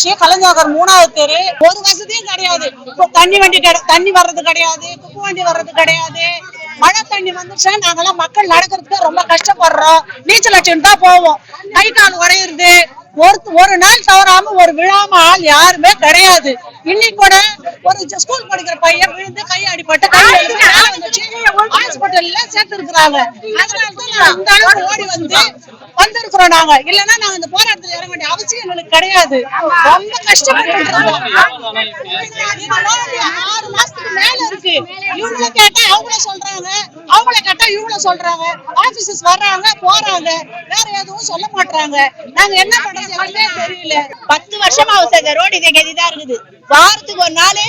பேரூராட்சி கலைஞர் 3வது தெரு ஒரு வசதியும் கிடையாது. தண்ணி வர்றது கிடையாது, குப்பை வண்டி வர்றது கிடையாது. மழை தண்ணி வந்துச்சா நாங்கெல்லாம் மக்கள் நடக்கிறதுக்கு ரொம்ப கஷ்டப்படுறோம். நீச்சல் அடிச்சுட்டு தான் போவோம். கை கால் உடையிறது. ஒரு நாள் தவறாம ஒரு விழாம ஆள் யாருமே கிடையாது. இன்னைக்கு கூட ஒரு ஸ்கூல் படிக்கிற பையன் விழுந்து கை அடிபட்டு ஹாஸ்பிட்டல்ல சேர்த்து இருக்கிறாங்க. அதனாலதான் இந்த அளவுக்கு ஓடி வந்திருக்கிறோம் நாங்க. இல்லன்னா நாங்க இந்த போராட்டத்துல இறங்க வேண்டிய அவசியம் எங்களுக்கு கிடையாது. ரொம்ப கஷ்டப்பட்டு 6 மாசத்துக்கு மேல இருக்கு. இவங்கள கேட்டா அவங்கள சொல்றாங்க, அவங்கள கேட்டா இவங்கள சொல்றாங்க. ஆபீசர்ஸ் வர்றாங்க போறாங்க, வேற எதுவும் சொல்ல மாட்டாங்க. நாங்க என்ன பண்றது தெரியல. 10 வருஷமா அவசர ரோடு இதே கதிதான் இருக்குது. வாரத்துக்கு ஒரு நாள்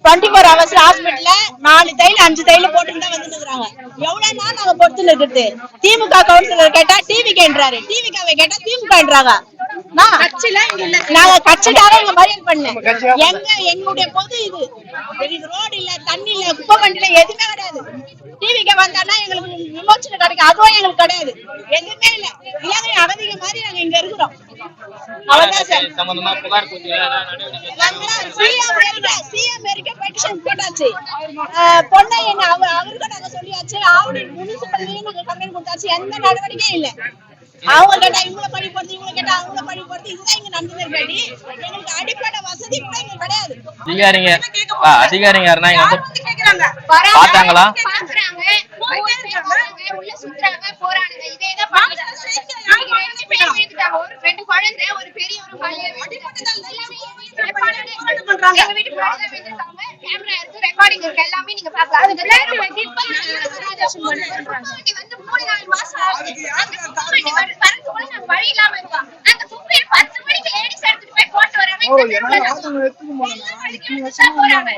24 hours ஹாஸ்பிட்டல்ல 4 தையல் 5 தையல் போட்டுட்டு தான் வந்துட்டு இருக்காங்க. எவ்வளவு நாள் நாங்க பொறுத்து இருக்கிறது? திமுக கவுன்சிலர் கேட்டா டிவிகேன்றாரு, டிவிகாவை கேட்டா திமுகன்றாங்க. நாங்க கட்சிக்காக எங்க மரியாதை பண்ணல. எங்களுடைய பொது இது ரோடு இல்ல, தண்ணி இல்ல, குப்பை வண்டியில எதுவுமே கிடையாது. டிவிக்கு வந்தானா எங்களுக்கு விமோச்சனம் கிடைக்கும், அதுவும் எங்களுக்கு கிடையாது. எதுவுமே இல்ல. இலங்கை அகதிக மாதிரி நாங்க இங்க இருக்கிறோம். அவ்வளவுதான் சார். சிஎம் வரைக்கும் பெட்டிஷன் போட்டாச்சு. பொன்னையன் அவருக்கு நாங்க சொல்லியாச்சு. ஆவடி முனிசிபல் நாங்க கம்ப்ளைண்ட் கொடுத்தாச்சு. எந்த நடவடிக்கையும் இல்ல. அவங்க கேட்டா இவங்களை பழி போடுறது, இவங்க கேட்டா அவங்கள பழி போடுறது. இதுதான் இங்க நடந்துருக்காடி. எங்களுக்கு அடிப்படை வசதி கூட இங்க கிடையாது. அதிகாரிங்க யாருன்னா இங்க வந்து பாத்தாங்களா? உள்ள சுத்துறாங்க, போறாங்க. இதேதான் பண்ணிட்டு ஒரு 2 குழந்தை, ஒரு பெரிய ஒரு பையன் எங்க வீட்டு முன்னாடி விழுந்திருக்காங்க. கேமரா இருக்கு, ரெக்கார்டிங் இருக்கு, எல்லாமே நீங்க பாக்கலாம். அதுக்கு வந்து 3-4 மாசம் ஆகுது. வரது கூட நாங்க வழி இல்லாம இருக்கோம். அந்த குப்பையை 10 மணிக்கு லேடிஸ் எடுத்துட்டு போய் போட்டு வராங்க. போறாங்க.